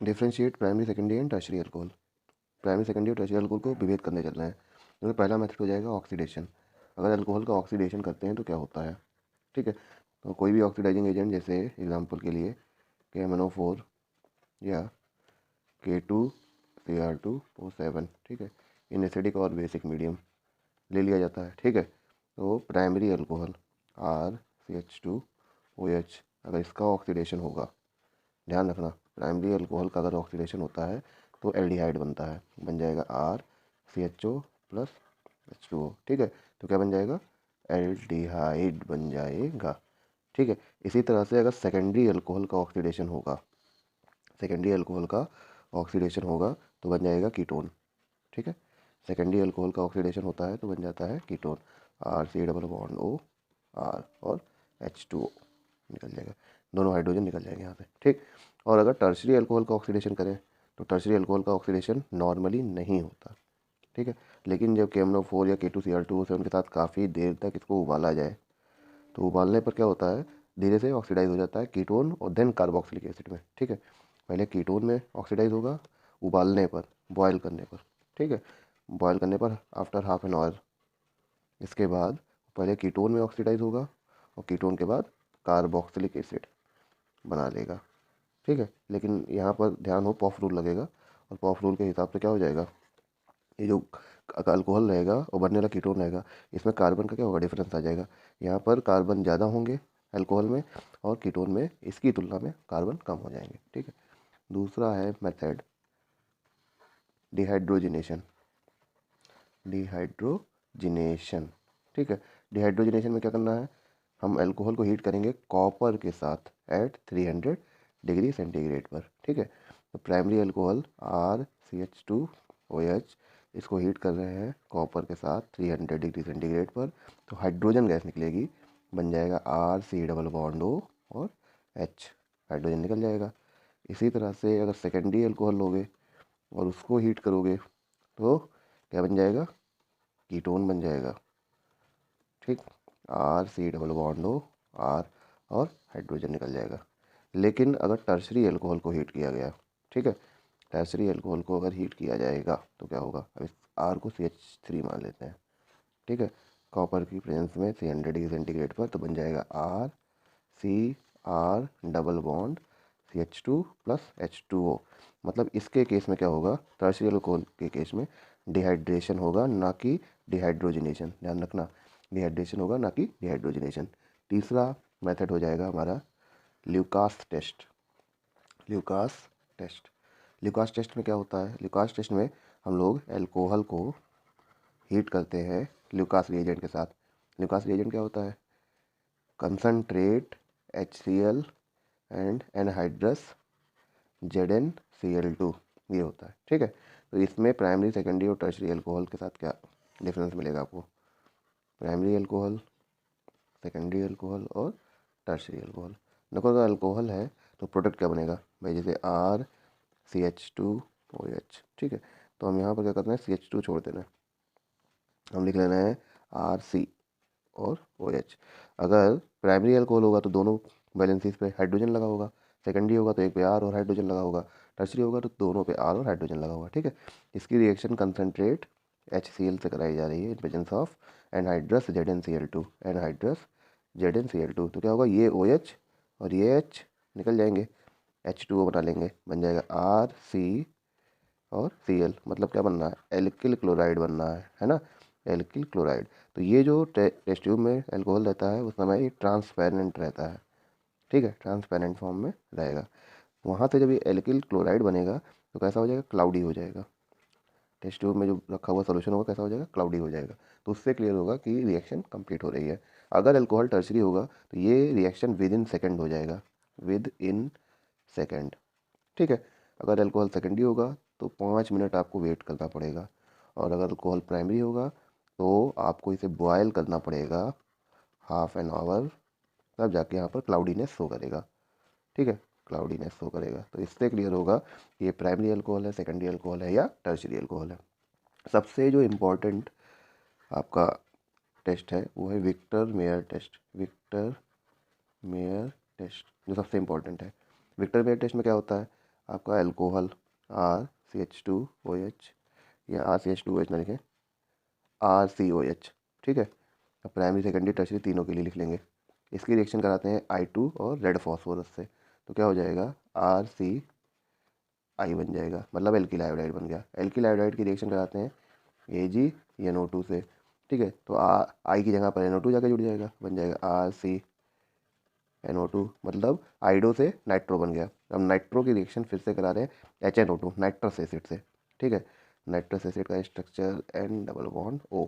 Differentiate primary secondary and tertiary alcohol. Primary secondary और tertiary alcohol को विभेद करने चल रहे हैं। तो पहला मेथड हो जाएगा ऑक्सीडेशन। अगर अल्कोहल का ऑक्सीडेशन करते हैं तो क्या होता है, ठीक है। तो कोई भी ऑक्सीडाइजिंग एजेंट, जैसे एग्जांपल के लिए KMnO4 या K2Cr2O7, ठीक है, इन एसिडिक और बेसिक मीडियम ले लिया जाता है, ठीक है। तो प्राइमरी अल्कोहल RCH2OH, अगर इसका ऑक्सीडेशन होगा, ध्यान रखना, प्राइमरी अल्कोहल का अगर ऑक्सीडेशन होता है तो एल्डिहाइड बनता है, बन जाएगा RCHO+H2O, ठीक है। तो क्या बन जाएगा, एल्डिहाइड बन जाएगा, ठीक है। इसी तरह से अगर सेकेंडरी अल्कोहल का ऑक्सीडेशन होगा, सेकेंडरी अल्कोहल का ऑक्सीडेशन होगा तो बन जाएगा कीटोन, ठीक है। सेकेंडरी अल्कोहल का ऑक्सीडेशन होता है तो बन जाता है कीटोन, RC+O R और H2O निकल जाएगा, दोनों हाइड्रोजन निकल जाएंगे यहाँ से, ठीक। और अगर टर्शरी अल्कोहल का ऑक्सीडेशन करें तो टर्शरी अल्कोहल का ऑक्सीडेशन नॉर्मली नहीं होता, ठीक है। लेकिन जब KMnO4 या K2Cr2O7 के साथ काफ़ी देर तक इसको उबाला जाए तो उबालने पर क्या होता है, धीरे से ऑक्सीडाइज हो जाता है कीटोन और देन कार्बोक्सिलिक एसिड में, ठीक है। पहले कीटोन में ऑक्सीडाइज होगा उबालने पर, बॉयल करने पर, ठीक है, बॉयल करने पर आफ्टर हाफ एन आवर। इसके बाद पहले कीटोन में ऑक्सीडाइज होगा और कीटोन के बाद कार्बोक्सिलिक एसिड बना लेगा, ठीक है। लेकिन यहाँ पर ध्यान हो, पॉफ रूल लगेगा और पॉफ रूल के हिसाब से क्या हो जाएगा, ये जो अल्कोहल रहेगा और बनने वाला कीटोन रहेगा, इसमें कार्बन का क्या होगा, डिफरेंस आ जाएगा। यहाँ पर कार्बन ज़्यादा होंगे अल्कोहल में और कीटोन में इसकी तुलना में कार्बन कम हो जाएंगे, ठीक है। दूसरा है मेथड डिहाइड्रोजिनेशन। डिहाइड्रोजिनेशन, ठीक है। डिहाइड्रोजिनेशन में क्या करना है, हम अल्कोहल को हीट करेंगे कॉपर के साथ एट 300 डिग्री सेंटीग्रेड पर, ठीक है। तो प्राइमरी अल्कोहल RCH2OH, इसको हीट कर रहे हैं कॉपर के साथ 300 डिग्री सेंटीग्रेड पर, तो हाइड्रोजन गैस निकलेगी, बन जाएगा RC+O और H, हाइड्रोजन निकल जाएगा। इसी तरह से अगर सेकेंडरी अल्कोहल लोगे और उसको हीट करोगे तो क्या बन जाएगा, कीटोन बन जाएगा, ठीक, RC+O R और हाइड्रोजन निकल जाएगा। लेकिन अगर टर्शरी अल्कोहल को हीट किया गया, ठीक है, टर्शरी अल्कोहल को अगर हीट किया जाएगा तो क्या होगा, अब इस R को CH3 मान लेते हैं, ठीक है, कॉपर की प्रेजेंस में 300 डिग्री सेंटीग्रेड पर, तो बन जाएगा RCr CH2+H2O। मतलब इसके केस में क्या होगा, टर्शरी अल्कोहल के केस में डिहाइड्रेशन होगा ना कि डिहाइड्रोजिनेशन, ध्यान रखना, डिहाइड्रेशन होगा ना कि डिहाइड्रोजिनेशन। तीसरा मेथड हो जाएगा हमारा Lucas test. Lucas test, Lucas test में क्या होता है, ल्यूकास टेस्ट में हम लोग अल्कोहल को हीट करते हैं ल्यूकास रिएजेंट के साथ। ल्यूकास रिएजेंट क्या होता है, concentrate HCl and anhydrous ZnCl2, ये होता है, ठीक है। तो इसमें प्राइमरी सेकेंडरी और टर्शरी अल्कोहल के साथ क्या डिफरेंस मिलेगा आपको, प्राइमरी अल्कोहल, सेकेंडरी अल्कोहल और टर्शरी अल्कोहल। देखो अगर अल्कोहल है तो प्रोडक्ट क्या बनेगा भाई, जैसे RCH2OH, ठीक है। तो हम यहाँ पर क्या करना है, CH2 छोड़ देना है, हम लिख लेना है RC और OH। अगर प्राइमरी अल्कोहल होगा तो दोनों बैलेंसीज पे हाइड्रोजन लगा होगा, सेकेंडरी होगा तो एक पे R और हाइड्रोजन लगा होगा, टर्शरी होगा तो दोनों पे R और हाइड्रोजन लगा होगा, ठीक है। इसकी रिएक्शन कंसनट्रेट HCl से कराई जा रही है in presence of anhydrous ZnCl2, anhydrous ZnCl2। तो क्या होगा, ये OH और ये H निकल जाएंगे, H2O बना लेंगे, बन जाएगा RC और Cl, मतलब क्या बनना है, एल्किल क्लोराइड बनना है ना, एल्किल क्लोराइड। तो ये जो टेस्ट ट्यूब में अल्कोहल रहता है उस समय ये ट्रांसपेरेंट रहता है, ठीक है, ट्रांसपेरेंट फॉर्म में रहेगा। वहाँ से जब ये एल्किल क्लोराइड बनेगा तो कैसा हो जाएगा, क्लाउडी हो जाएगा। टेस्ट ट्यूब में जो रखा हुआ सोल्यूशन होगा कैसा हो जाएगा, क्लाउडी हो जाएगा। तो उससे क्लियर होगा कि रिएक्शन कंप्लीट हो रही है। अगर अल्कोहल टर्शरी होगा तो ये रिएक्शन विद इन सेकेंड हो जाएगा, विद इन सेकेंड, ठीक है। अगर अल्कोहल सेकेंडरी होगा तो 5 मिनट आपको वेट करना पड़ेगा, और अगर अल्कोहल प्राइमरी होगा तो आपको इसे बॉयल करना पड़ेगा हाफ एन आवर, तब जाके यहाँ पर क्लाउडीनेस शो करेगा, ठीक है, क्लाउडीनेस शो करेगा। तो इससे क्लियर होगा कि ये प्राइमरी अल्कोहल है, सेकेंडरी अल्कोहल है या टर्शरी अल्कोहल है। सबसे जो इम्पोर्टेंट आपका टेस्ट है वो है Victor Meyer test. Victor Meyer test जो सबसे इम्पोर्टेंट है। विक्टर मेयर टेस्ट में क्या होता है, आपका अल्कोहल RCH2OH, या RCH2OH ना लिखें, RCOH, ठीक है। अब प्राइमरी सेकेंडरी टर्शरी तीनों के लिए लिख लेंगे। इसकी रिएक्शन कराते हैं I2 और रेड फॉस्फोरस से, तो क्या हो जाएगा RCI बन जाएगा, मतलब एल्किल आयोडाइड बन गया। एल्किल आयोडाइड की रिएक्शन कराते हैं AgNO2 से, ठीक है। तो आई की जगह पर NO2 जाके जुड़ जाएगा, बन जाएगा RCNO2, मतलब आइडो से नाइट्रो बन गया। अब नाइट्रो की रिएक्शन फिर से करा रहे हैं HNO2 नाइट्रस एसिड से, ठीक है। नाइट्रस एसिड का structure N double bond O,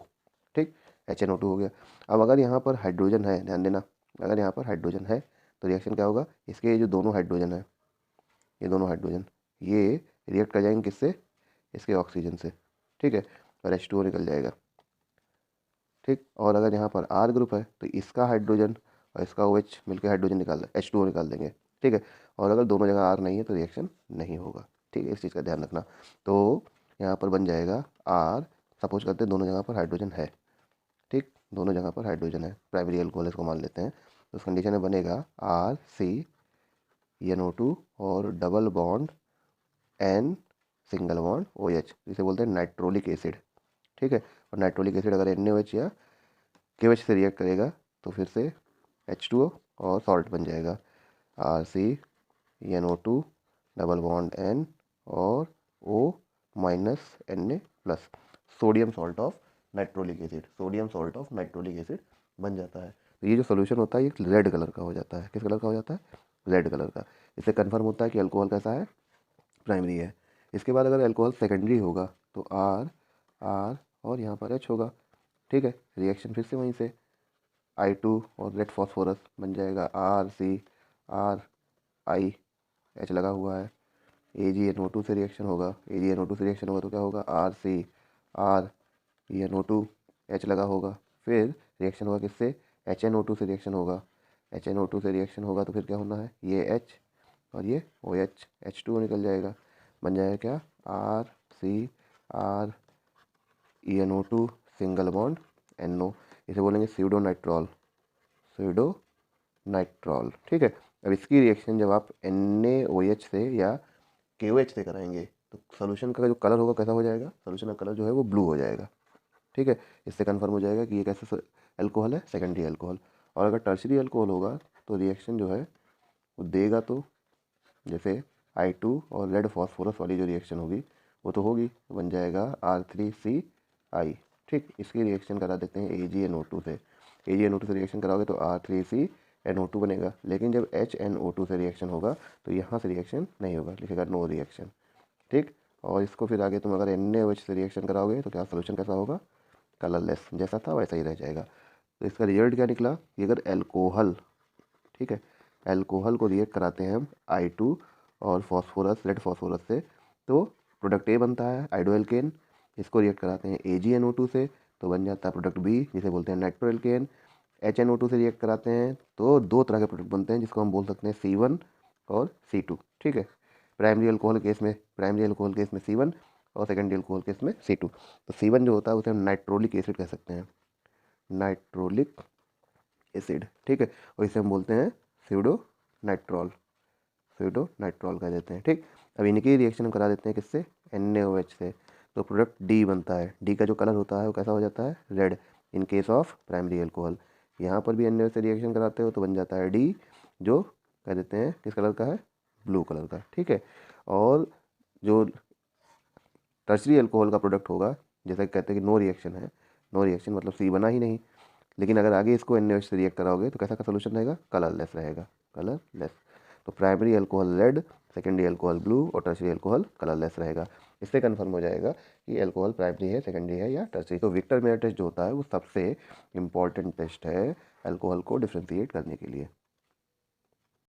ठीक, HNO2 हो गया। अब अगर यहाँ पर हाइड्रोजन है, ध्यान देना, अगर यहाँ पर हाइड्रोजन है तो रिएक्शन क्या होगा, इसके जो दोनों हाइड्रोजन है, ये दोनों हाइड्रोजन ये रिएक्ट कर जाएंगे किससे, इसके ऑक्सीजन से, ठीक है, और H2O निकल जाएगा, ठीक। और अगर यहाँ पर R ग्रुप है तो इसका हाइड्रोजन और इसका OH मिलकर हाइड्रोजन निकाल H2O निकाल देंगे, ठीक है। और अगर दोनों जगह R नहीं है तो रिएक्शन नहीं होगा, ठीक है, इस चीज़ का ध्यान रखना। तो यहाँ पर बन जाएगा R, सपोज करते हैं दोनों जगह पर हाइड्रोजन है, ठीक, दोनों जगह पर हाइड्रोजन है, प्राइमरी अल्कोहल इसको मान लेते हैं, तो उस कंडीशन में बनेगा RCNO2 और double bond N single bond OH, जिसे बोलते हैं नाइट्रोलिक एसिड, ठीक है। और नाइट्रोलिक एसिड अगर NaOH या KOH से रिएक्ट करेगा तो फिर से H2O और सॉल्ट बन जाएगा RCNO2 डबल बॉन्ड N और O minus Na plus, sodium salt of nitrolic acid, sodium salt of nitrolic acid बन जाता है। तो ये जो सोल्यूशन होता है ये रेड कलर का हो जाता है, किस कलर का हो जाता है, रेड कलर का। इससे कन्फर्म होता है कि अल्कोहल कैसा है, प्राइमरी है। इसके बाद अगर अल्कोहल सेकेंडरी होगा तो R और यहाँ पर H होगा, ठीक है। रिएक्शन फिर से वहीं से I2 और रेड फॉस्फोरस बन जाएगा RCRI, H लगा हुआ है। AgNO2 से रिएक्शन होगा, AgNO2 से रिएक्शन होगा तो क्या होगा RCRENO2, H लगा होगा। फिर रिएक्शन होगा किससे, HNO2 से रिएक्शन होगा, HNO2 से रिएक्शन होगा तो फिर क्या होना है, ये H और ये OH, H2O निकल जाएगा, बन जाएगा क्या RCRENO2 सिंगल बॉन्ड NO, इसे बोलेंगे स्यूडोनाइट्रॉल, स्यूडोनाइट्रॉल, ठीक है। अब इसकी रिएक्शन जब आप NaOH से या KOH से कराएंगे तो सोल्यूशन का जो कलर होगा कैसा हो जाएगा, सोल्यूशन का कलर जो है वो ब्लू हो जाएगा, ठीक है। इससे कंफर्म हो जाएगा कि ये कैसा अल्कोहल है, सेकेंडरी अल्कोहल। और अगर टर्शरी अल्कोहल होगा तो रिएक्शन जो है वो देगा, तो जैसे I2 और रेड फॉस्फोरस वाली जो रिएक्शन होगी वो तो होगी, बन जाएगा R3CI, ठीक। इसकी रिएक्शन करा देते हैं AgNO2 से, AgNO2 से रिएक्शन कराओगे तो R3CNO2 बनेगा। लेकिन जब HNO2 से रिएक्शन होगा तो यहाँ से रिएक्शन नहीं होगा, लिखेगा नो रिएक्शन, ठीक। और इसको फिर आगे तुम अगर NaOH से रिएक्शन कराओगे तो क्या सोल्यूशन कैसा होगा, कलरलेस, जैसा था वैसा ही रह जाएगा। तो इसका रिजल्ट क्या निकला कि अगर एल्कोहल, ठीक है, एल्कोहल को रिएक्ट कराते हैं हम I2 और फॉस्फोरस, रेड फॉस्फोरस से, तो प्रोडक्ट ए बनता है आइडो एल्केन। इसको रिएक्ट कराते हैं AgNO2 से तो बन जाता है प्रोडक्ट बी, जिसे बोलते हैं नाइट्रो एल्केन। HNO2 से रिएक्ट कराते हैं तो दो तरह के प्रोडक्ट बनते हैं, जिसको हम बोल सकते हैं C1 और C2, ठीक है। प्राइमरी अल्कोहल केस में, प्राइमरी अल्कोहल केस में C1 और सेकेंडरी अल्कोहल केस में C2। तो C1 जो होता है उसे हम नाइट्रोलिक एसिड कह सकते हैं, नाइट्रोलिक एसिड, ठीक है। और इसे हम बोलते हैं स्यूडोनाइट्रॉल, स्यूडोनाइट्रॉल कह देते हैं, ठीक। अब इनकी रिएक्शन हम करा देते हैं किससे, NaOH से, तो प्रोडक्ट डी बनता है। डी का जो कलर होता है वो कैसा हो जाता है, red, in case of primary alcohol. यहाँ पर भी NaOH से रिएक्शन कराते हो तो बन जाता है डी, जो कह देते हैं किस कलर का है, ब्लू कलर का, ठीक है। और जो टर्शरी अल्कोहल का प्रोडक्ट होगा, जैसा कि कहते हैं कि नो रिएक्शन है, नो रिएक्शन मतलब सी बना ही नहीं, लेकिन अगर आगे इसको NaOH से रिएक्ट कराओगे तो कैसा का सोल्यूशन रहेगा, कलरलेस रहेगा, कलरलेस। तो primary alcohol red, secondary alcohol blue और टर्शरी अल्कोहल कलरलेस रहेगा। इससे कंफर्म हो जाएगा कि अल्कोहल प्राइमरी है, सेकेंडरी है या टर्शरी। तो विक्टर मेयर टेस्ट जो होता है वो सबसे इम्पॉर्टेंट टेस्ट है अल्कोहल को डिफ्रेंशिएट करने के लिए।